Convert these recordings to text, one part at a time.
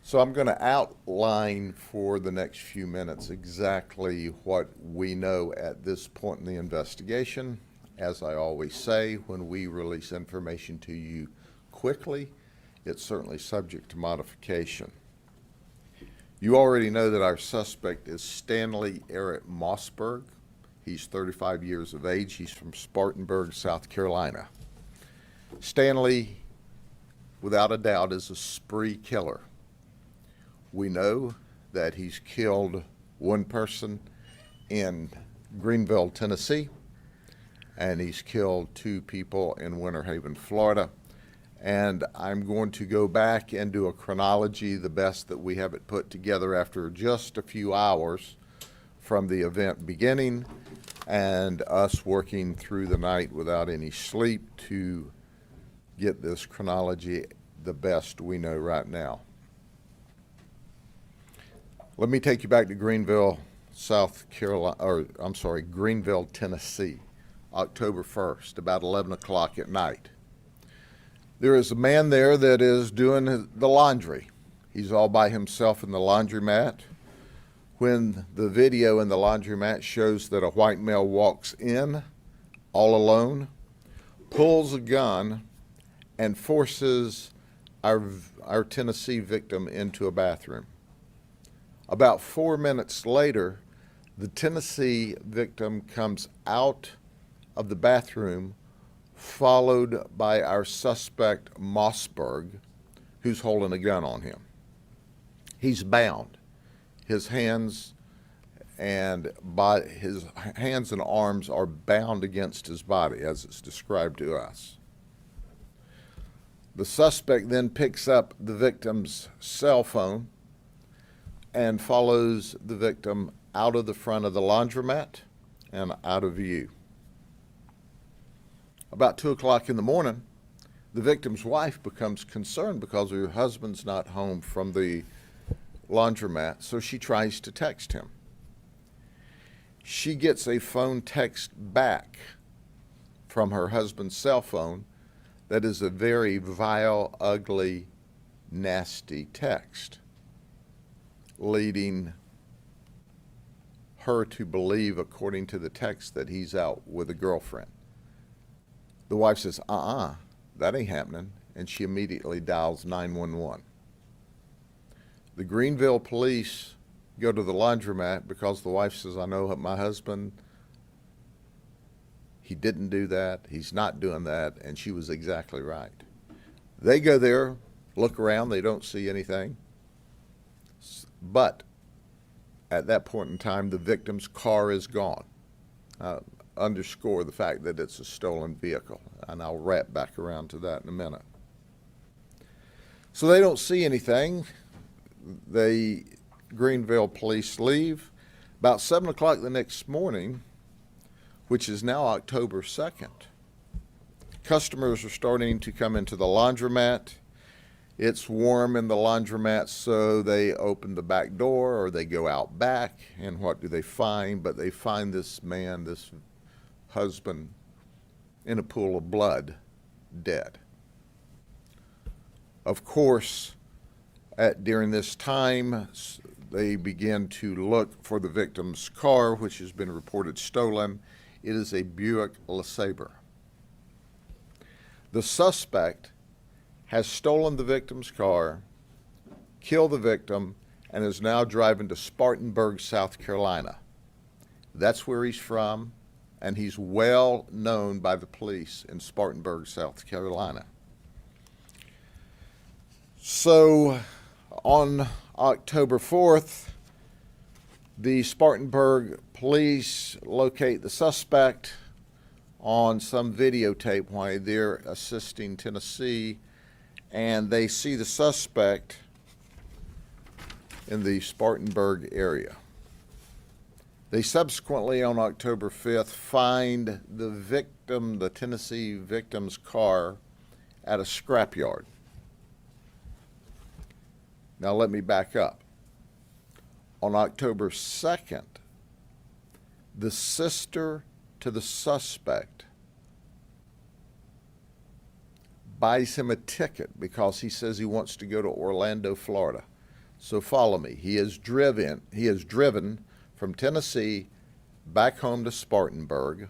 So I'm going to outline for the next few minutes exactly what we know at this point in the investigation. As I always say, when we release information to you quickly, it's certainly subject to modification. You already know that our suspect is Stanley Eric Mossberg. He's 35 years of age. He's from Spartanburg, South Carolina. Stanley, without a doubt, is a spree killer. We know that he's killed one person in Greenville, Tennessee, and he's killed two people in Winter Haven, Florida. And I'm going to go back and do a chronology, the best that we have it put together after just a few hours from the event beginning and us working through the night without any sleep to get this chronology the best we know right now. Let me take you back to Greenville, Greenville, Tennessee, October 1st, about 11 o'clock at night. There is a man there that is doing the laundry. He's all by himself in the laundromat. When the video in the laundromat shows that a white male walks in all alone, pulls a gun, and forces our Tennessee victim into a bathroom. About 4 minutes later, the Tennessee victim comes out of the bathroom, followed by our suspect Mossberg, who's holding a gun on him. He's bound. His hands and arms are bound against his body, as it's described to us. The suspect then picks up the victim's cell phone and follows the victim out of the front of the laundromat and out of view. About 2 o'clock in the morning, the victim's wife becomes concerned because her husband's not home from the laundromat, so she tries to text him. She gets a phone text back from her husband's cell phone that is a very vile, ugly, nasty text, leading her to believe, according to the text, that he's out with a girlfriend. The wife says, that ain't happening, and she immediately dials 911. The Greenville police go to the laundromat because the wife says, I know my husband, he didn't do that, he's not doing that, and she was exactly right. They go there, look around, they don't see anything. But at that point in time, the victim's car is gone. Underscore the fact that it's a stolen vehicle, and I'll wrap back around to that in a minute. So they don't see anything. The Greenville police leave. About 7 o'clock the next morning, which is now October 2nd, customers are starting to come into the laundromat. It's warm in the laundromat, so they open the back door or they go out back, and what do they find? But they find this man, this husband, in a pool of blood, dead. Of course, during this time, they begin to look for the victim's car, which has been reported stolen. It is a Buick LeSabre. The suspect has stolen the victim's car, killed the victim, and is now driving to Spartanburg, South Carolina. That's where he's from, and he's well known by the police in Spartanburg, South Carolina. So on October 4th, the Spartanburg police locate the suspect on some videotape while they're assisting Tennessee, and they see the suspect in the Spartanburg area. They subsequently, on October 5th, find the victim, the Tennessee victim's car, at a scrapyard. Now let me back up. On October 2nd, the sister to the suspect buys him a ticket because he says he wants to go to Orlando, Florida. So follow me. He is driven from Tennessee back home to Spartanburg.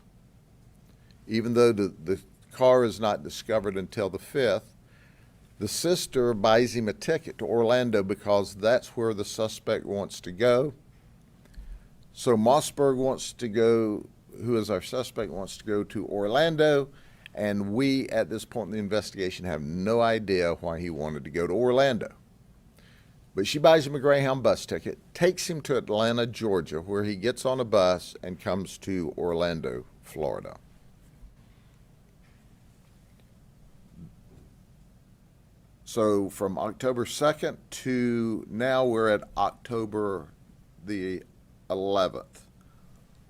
Even though the car is not discovered until the 5th, the sister buys him a ticket to Orlando because that's where the suspect wants to go. So Mossberg wants to go, who is our suspect, wants to go to Orlando, and we, at this point in the investigation, have no idea why he wanted to go to Orlando. But she buys him a Greyhound bus ticket, takes him to Atlanta, Georgia, where he gets on a bus and comes to Orlando, Florida. So from October 2nd to now we're at October the 11th,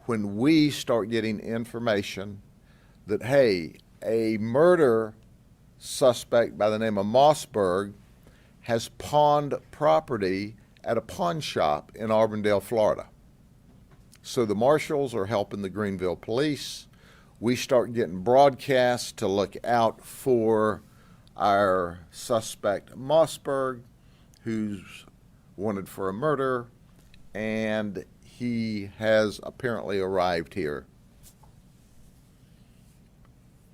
when we start getting information that, hey, a murder suspect by the name of Mossberg has pawned property at a pawn shop in Auburndale, Florida. So the marshals are helping the Greenville police. We start getting broadcasts to look out for our suspect Mossberg, who's wanted for a murder, and he has apparently arrived here.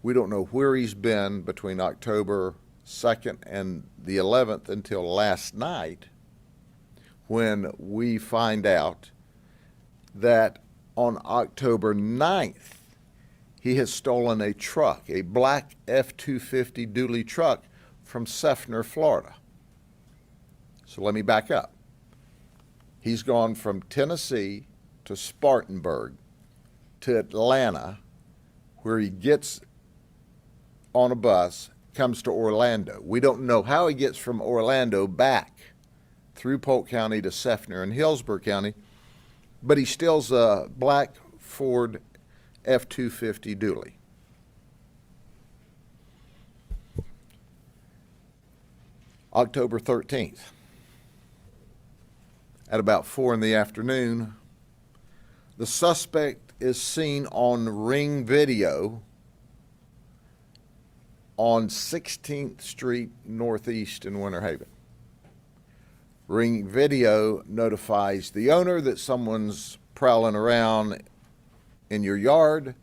We don't know where he's been between October 2nd and the 11th until last night, when we find out that on October 9th, he has stolen a truck, a black F-250 dually truck from Seffner, Florida. So let me back up. He's gone from Tennessee to Spartanburg to Atlanta, where he gets on a bus, comes to Orlando. We don't know how he gets from Orlando back through Polk County to Seffner and Hillsborough County, but he steals a black Ford F-250 dually. October 13th, at about 4 in the afternoon, the suspect is seen on Ring video on 16th Street Northeast in Winter Haven. Ring video notifies the owner that someone's prowling around in your yard.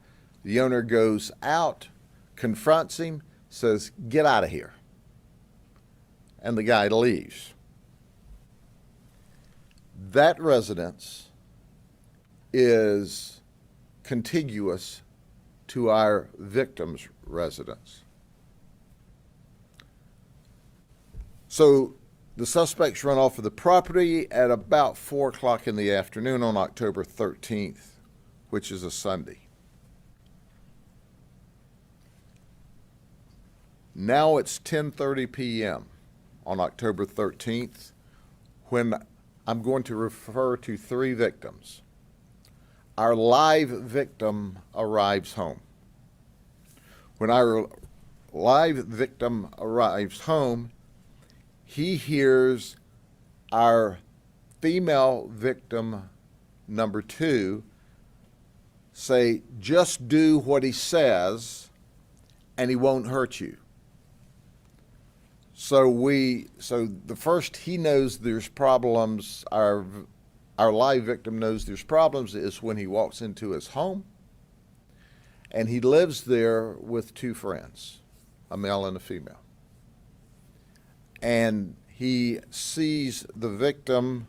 The owner goes out, confronts him, says, "Get out of here." And the guy leaves. That residence is contiguous to our victim's residence. So the suspects run off of the property at about 4 o'clock in the afternoon on October 13th, which is a Sunday. Now it's 10:30 p.m. on October 13th, when I'm going to refer to 3 victims. Our live victim arrives home. When our live victim arrives home, he hears our female victim number 2 say, "Just do what he says and he won't hurt you." So the first he knows there's problems, our live victim knows there's problems, is when he walks into his home, and he lives there with 2 friends, a male and a female. And he sees the victim,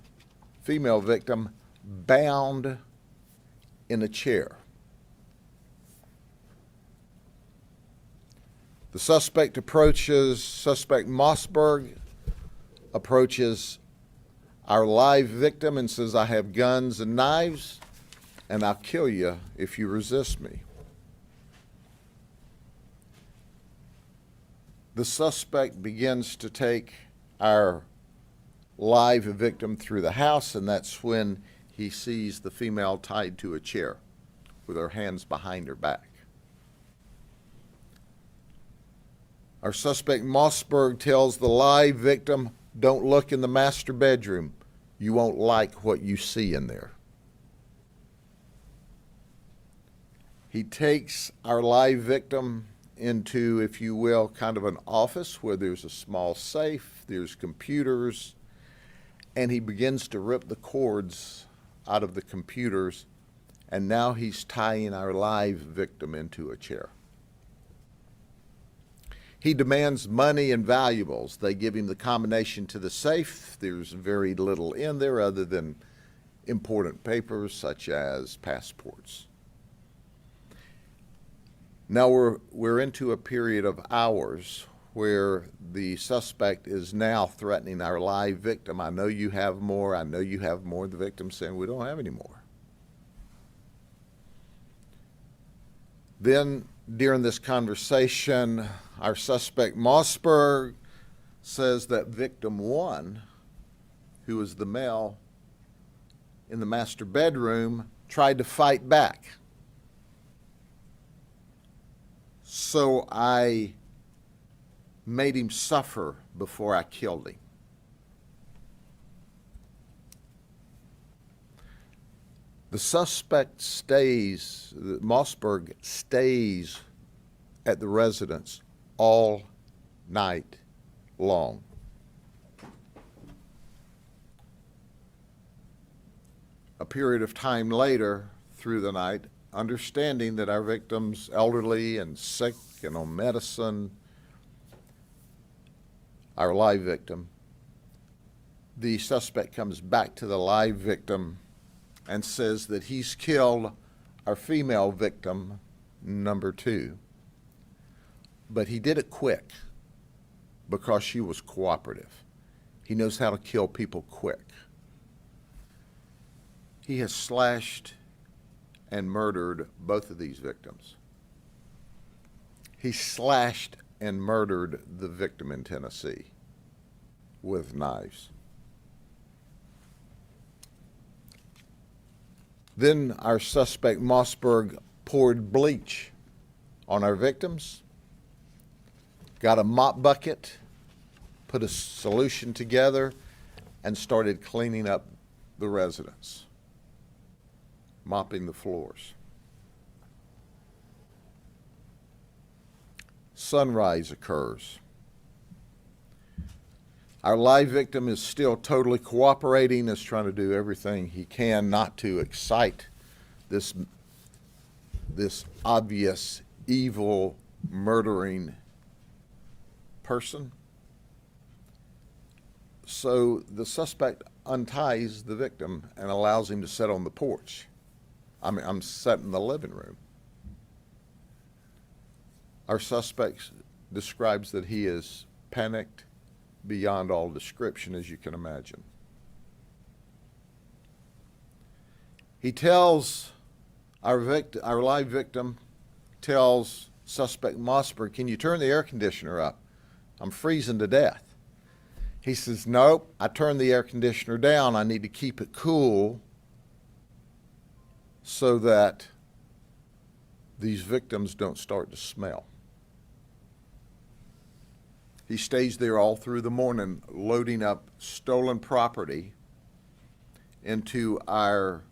female victim, bound in a chair. The suspect Mossberg approaches our live victim and says, "I have guns and knives, and I'll kill you if you resist me." The suspect begins to take our live victim through the house, and that's when he sees the female tied to a chair with her hands behind her back. Our suspect Mossberg tells the live victim, "Don't look in the master bedroom. You won't like what you see in there." He takes our live victim into, if you will, kind of an office where there's a small safe, there's computers, and he begins to rip the cords out of the computers, and now he's tying our live victim into a chair. He demands money and valuables. They give him the combination to the safe. There's very little in there other than important papers such as passports. Now we're into a period of hours where the suspect is now threatening our live victim. I know you have more. I know you have more. The victim saying, we don't have any more. Then during this conversation, our suspect Mossberg says that victim one, who is the male in the master bedroom, tried to fight back. So I made him suffer before I killed him. The suspect stays, Mossberg stays at the residence all night long. A period of time later, through the night, understanding that our victim's elderly and sick and on medicine, our live victim, the suspect comes back to the live victim and says that he's killed our female victim, number 2. But he did it quick because she was cooperative. He knows how to kill people quick. He has slashed and murdered both of these victims. He slashed and murdered the victim in Tennessee with knives. Then our suspect Mossberg poured bleach on our victims, got a mop bucket, put a solution together, and started cleaning up the residence, mopping the floors. Sunrise occurs. Our live victim is still totally cooperating, is trying to do everything he can not to excite this obvious evil murdering person. So the suspect unties the victim and allows him to sit on the porch. I'm sat in the living room. Our suspect describes that he is panicked beyond all description, as you can imagine. He tells our live victim, tells suspect Mossberg, can you turn the air conditioner up? I'm freezing to death. He says, nope, I turned the air conditioner down. I need to keep it cool so that these victims don't start to smell. He stays there all through the morning, loading up stolen property into our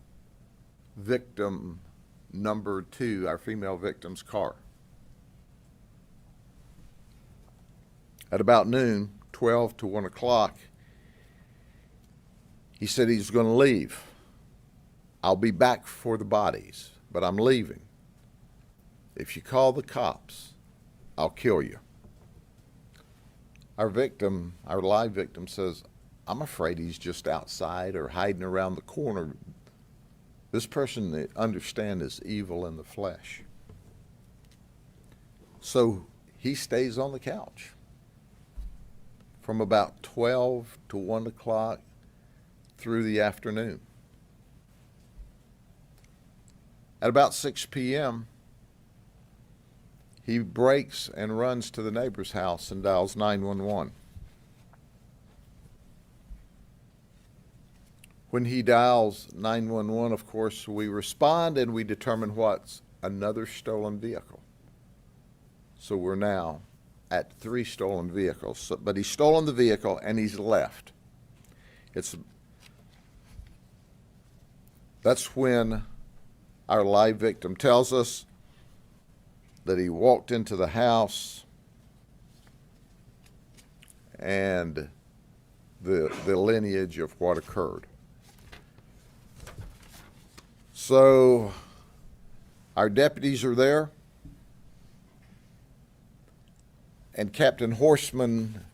victim number 2, our female victim's car. At about noon, 12 to 1 o'clock, he said he's going to leave. I'll be back for the bodies, but I'm leaving. If you call the cops, I'll kill you. Our victim, our live victim, says, I'm afraid he's just outside or hiding around the corner. This person, they understand, is evil in the flesh. So he stays on the couch from about 12 to 1 o'clock through the afternoon. At about 6 p.m., he breaks and runs to the neighbor's house and dials 911. When he dials 911, of course, we respond and we determine what's another stolen vehicle. So we're now at 3 stolen vehicles. So, but he's stolen the vehicle and he's left. That's when our live victim tells us that he walked into the house and the lineage of what occurred. So our deputies are there, and Captain Horseman,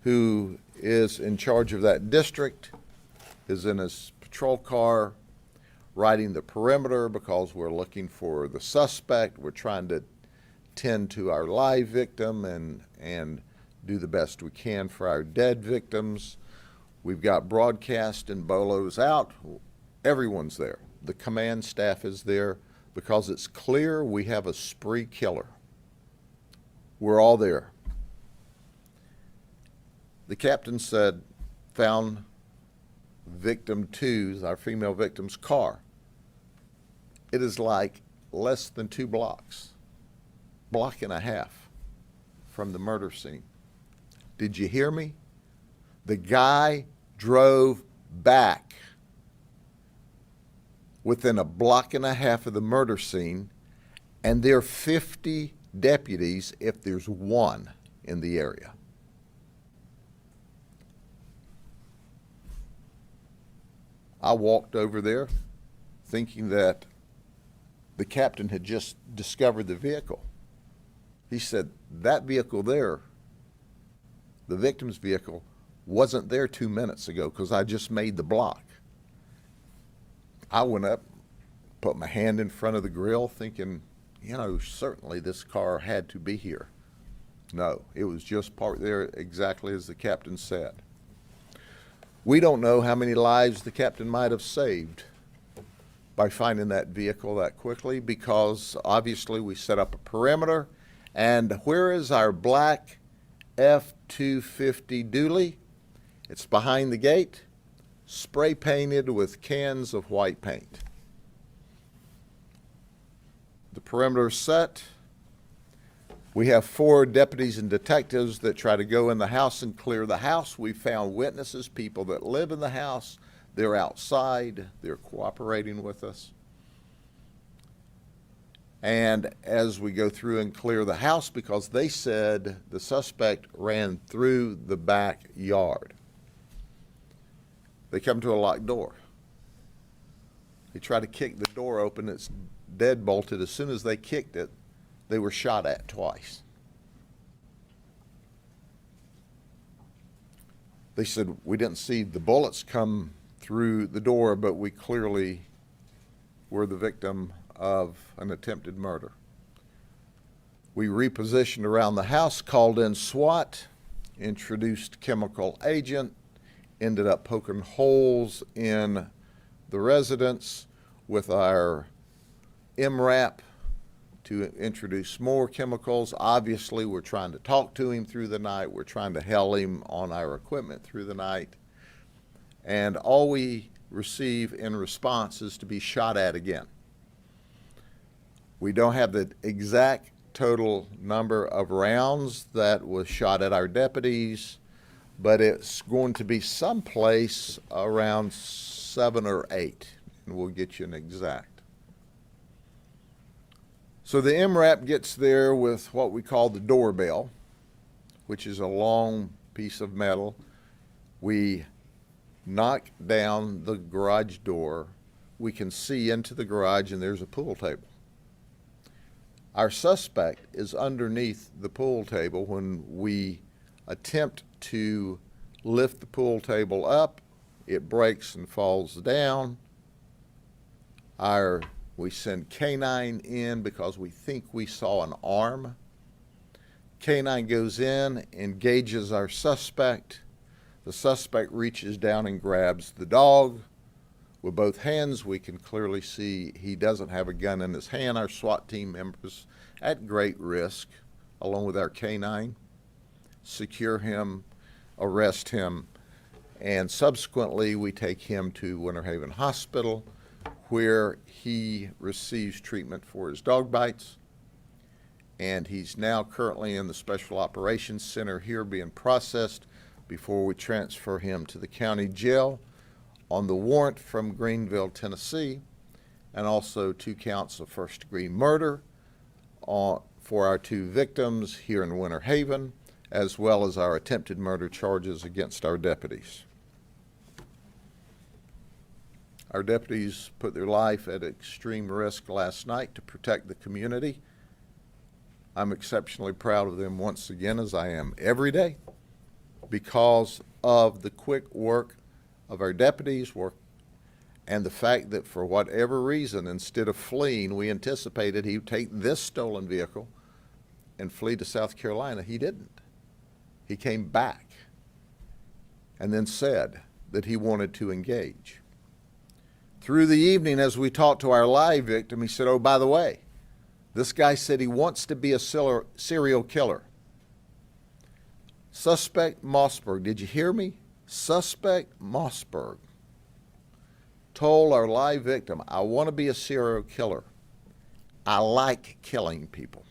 who is in charge of that district, is in his patrol car riding the perimeter because we're looking for the suspect. We're trying to tend to our live victim and do the best we can for our dead victims. We've got broadcast and bolos out. Everyone's there. The command staff is there because it's clear we have a spree killer. We're all there. The captain said, found victim 2's, our female victim's car. It is like less than 2 blocks, block and a half from the murder scene. Did you hear me? The guy drove back within a block and a half of the murder scene, and there are 50 deputies if there's one in the area. I walked over there thinking that the captain had just discovered the vehicle. He said, that vehicle there, the victim's vehicle, wasn't there 2 minutes ago because I just made the block. I went up, put my hand in front of the grill thinking, you know, certainly this car had to be here. No, it was just parked there exactly as the captain said. We don't know how many lives the captain might have saved by finding that vehicle that quickly, because obviously we set up a perimeter. And where is our black F-250 dually? It's behind the gate, spray painted with cans of white paint. The perimeter is set. We have 4 deputies and detectives that try to go in the house and clear the house. We found witnesses, people that live in the house. They're outside. They're cooperating with us. And as we go through and clear the house, because they said the suspect ran through the backyard, they come to a locked door. They try to kick the door open. It's deadbolted. As soon as they kicked it, they were shot at twice. They said, we didn't see the bullets come through the door, but we clearly were the victim of an attempted murder. We repositioned around the house, called in SWAT, introduced chemical agent, ended up poking holes in the residence with our MRAP to introduce more chemicals. Obviously, we're trying to talk to him through the night. We're trying to hel him on our equipment through the night. And all we receive in response is to be shot at again. We don't have the exact total number of rounds that was shot at our deputies, but it's going to be someplace around 7 or 8, and we'll get you an exact. So the MRAP gets there with what we call the doorbell, which is a long piece of metal. We knock down the garage door. We can see into the garage, and there's a pool table. Our suspect is underneath the pool table. When we attempt to lift the pool table up, it breaks and falls down. We send K-9 in because we think we saw an arm. K-9 goes in, engages our suspect. The suspect reaches down and grabs the dog. With both hands, we can clearly see he doesn't have a gun in his hand. Our SWAT team members, at great risk, along with our K-9, secure him, arrest him, and subsequently we take him to Winter Haven Hospital, where he receives treatment for his dog bites, and he's now currently in the Special Operations Center here being processed before we transfer him to the county jail on the warrant from Greenville, Tennessee, and also 2 counts of first-degree murder for our 2 victims here in Winter Haven, as well as our attempted murder charges against our deputies. Our deputies put their life at extreme risk last night to protect the community. I'm exceptionally proud of them once again, as I am every day, because of the quick work of our deputies, and the fact that for whatever reason, instead of fleeing, we anticipated he would take this stolen vehicle and flee to South Carolina. He didn't. He came back and then said that he wanted to engage. Through the evening, as we talked to our live victim, he said, oh, by the way, this guy said he wants to be a serial killer. Suspect Mossberg, did you hear me? Suspect Mossberg told our live victim, I want to be a serial killer. I like killing people.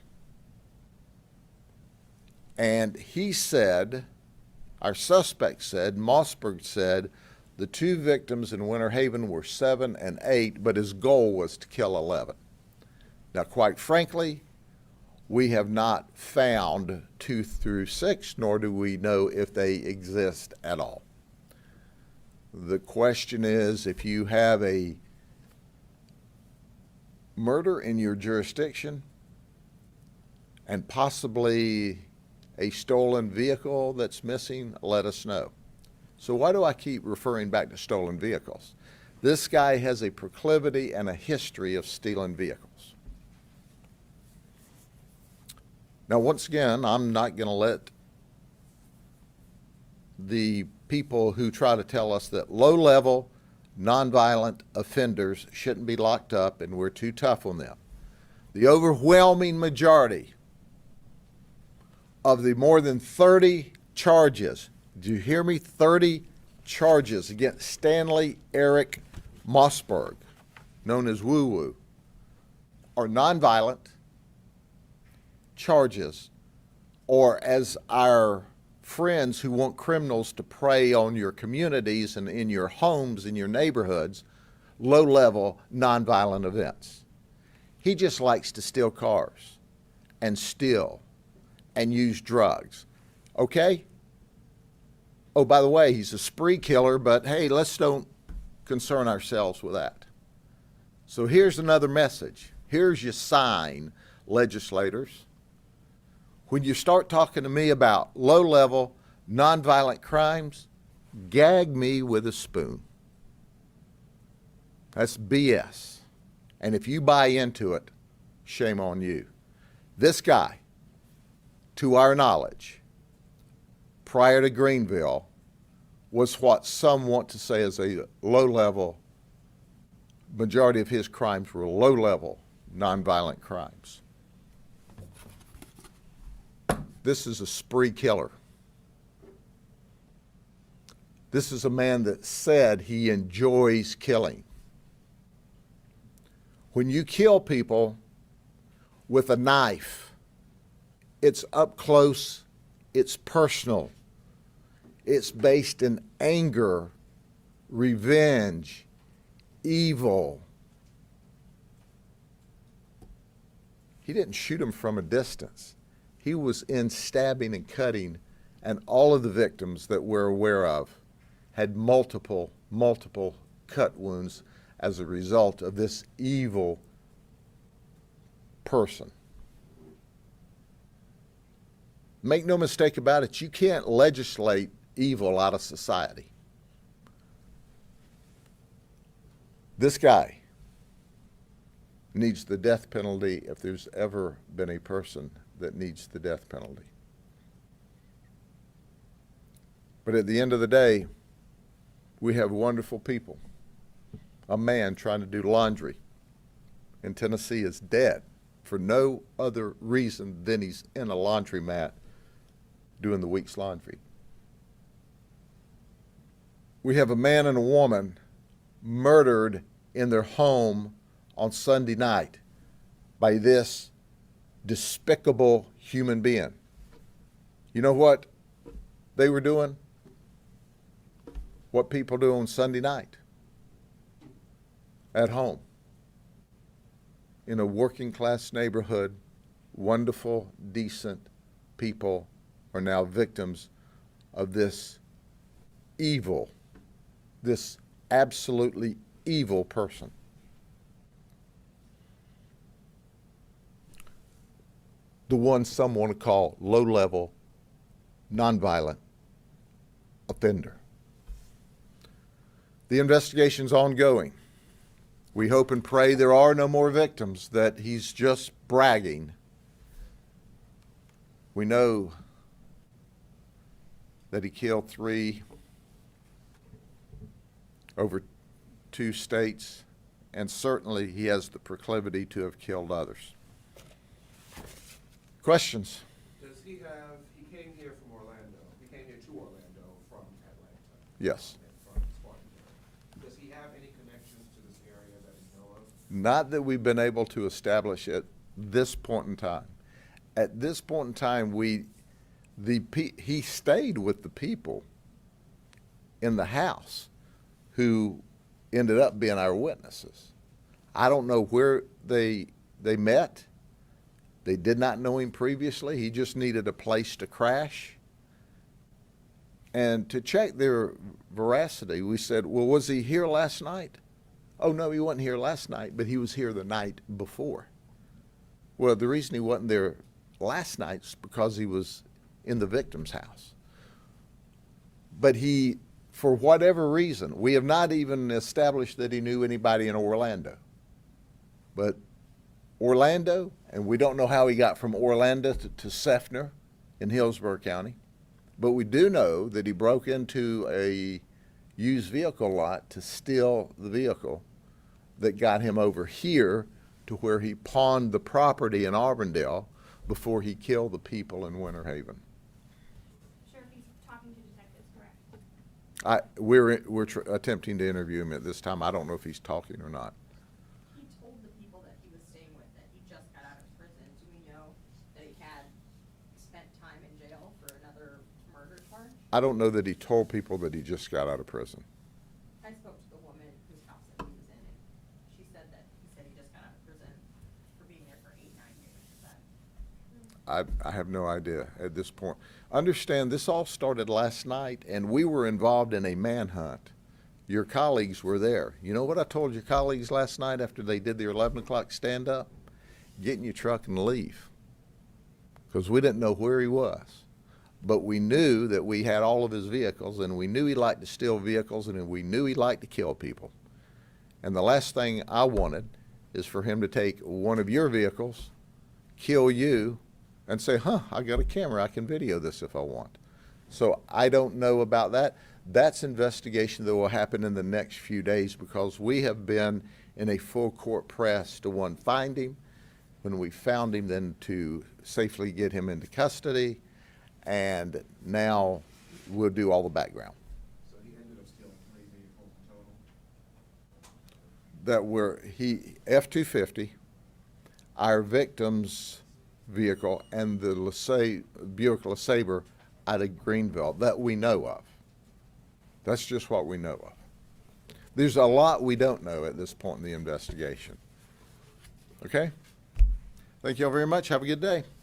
And he said, our suspect said, Mossberg said, the two victims in Winter Haven were 7 and 8, but his goal was to kill 11. Now, quite frankly, we have not found 2 through 6, nor do we know if they exist at all. The question is, if you have a murder in your jurisdiction and possibly a stolen vehicle that's missing, let us know. So why do I keep referring back to stolen vehicles? This guy has a proclivity and a history of stealing vehicles. Now, once again, I'm not going to let the people who try to tell us that low-level, nonviolent offenders shouldn't be locked up and we're too tough on them. The overwhelming majority of the more than 30 charges, do you hear me? 30 charges against Stanley Eric Mossberg, known as Woo Woo, are nonviolent charges, or as our friends who want criminals to prey on your communities and in your homes, in your neighborhoods, low-level, nonviolent events. He just likes to steal cars and steal and use drugs, okay? Oh, by the way, he's a spree killer, but hey, let's don't concern ourselves with that. So here's another message. Here's your sign, legislators. When you start talking to me about low-level, nonviolent crimes, gag me with a spoon. That's BS. And if you buy into it, shame on you. This guy, to our knowledge, prior to Greenville, was what some want to say is a low-level, majority of his crimes were low-level, nonviolent crimes. This is a spree killer. This is a man that said he enjoys killing. When you kill people with a knife, it's up close, it's personal, it's based in anger, revenge, evil. He didn't shoot him from a distance. He was in stabbing and cutting, and all of the victims that we're aware of had multiple cut wounds as a result of this evil person. Make no mistake about it, you can't legislate evil out of society. This guy needs the death penalty if there's ever been a person that needs the death penalty. But at the end of the day, we have wonderful people. A man trying to do laundry in Tennessee is dead for no other reason than he's in a laundromat doing the week's laundry. We have a man and a woman murdered in their home on Sunday night by this despicable human being. You know what they were doing? What people do on Sunday night at home in a working class neighborhood. Wonderful, decent people are now victims of this evil, this absolutely evil person. The one some want to call low-level, nonviolent offender. The investigation's ongoing. We hope and pray there are no more victims, that he's just bragging. We know that he killed 3 over 2 states, and certainly he has the proclivity to have killed others. Questions? Does he came here from Orlando, he came here to Orlando from Atlanta? Yes. From Spartanburg. Does he have any connections to this area that we know of? Not that we've been able to establish at this point in time. At this point in time, he stayed with the people in the house who ended up being our witnesses. I don't know where they met. They did not know him previously. He just needed a place to crash. And to check their veracity, we said, well, was he here last night? Oh, no, he wasn't here last night, but he was here the night before. Well, the reason he wasn't there last night is because he was in the victim's house. But he, for whatever reason, we have not even established that he knew anybody in Orlando. But Orlando, and we don't know how he got from Orlando to Seffner in Hillsborough County, but we do know that he broke into a used vehicle lot to steal the vehicle that got him over here to where he pawned the property in Auburndale before he killed the people in Winter Haven. Sheriff, he's talking to detectives, correct? We're attempting to interview him at this time. I don't know if he's talking or not. He told the people that he was staying with that he just got out of prison. Do we know that he had spent time in jail for another murder charge? I don't know that he told people that he just got out of prison. I spoke to the woman whose house that he was in, and she said that he said he just got out of prison for being there for 8-9 years. Is that? I have no idea at this point. Understand, this all started last night, and we were involved in a manhunt. Your colleagues were there. You know what I told your colleagues last night after they did their 11 o'clock stand-up? Get in your truck and leave, because we didn't know where he was. But we knew that we had all of his vehicles, and we knew he liked to steal vehicles, and we knew he liked to kill people. And the last thing I wanted is for him to take one of your vehicles, kill you, and say, I got a camera, I can video this if I want. So I don't know about that. That's investigation that will happen in the next few days, because we have been in a full court press to, one, find him. When we found him, then to safely get him into custody. And now we'll do all the background. So he ended up stealing 3 vehicles in total? That were F-250, our victim's vehicle, and the Buick LeSabre out of Greenville that we know of. That's just what we know of. There's a lot we don't know at this point in the investigation. Okay? Thank you all very much. Have a good day.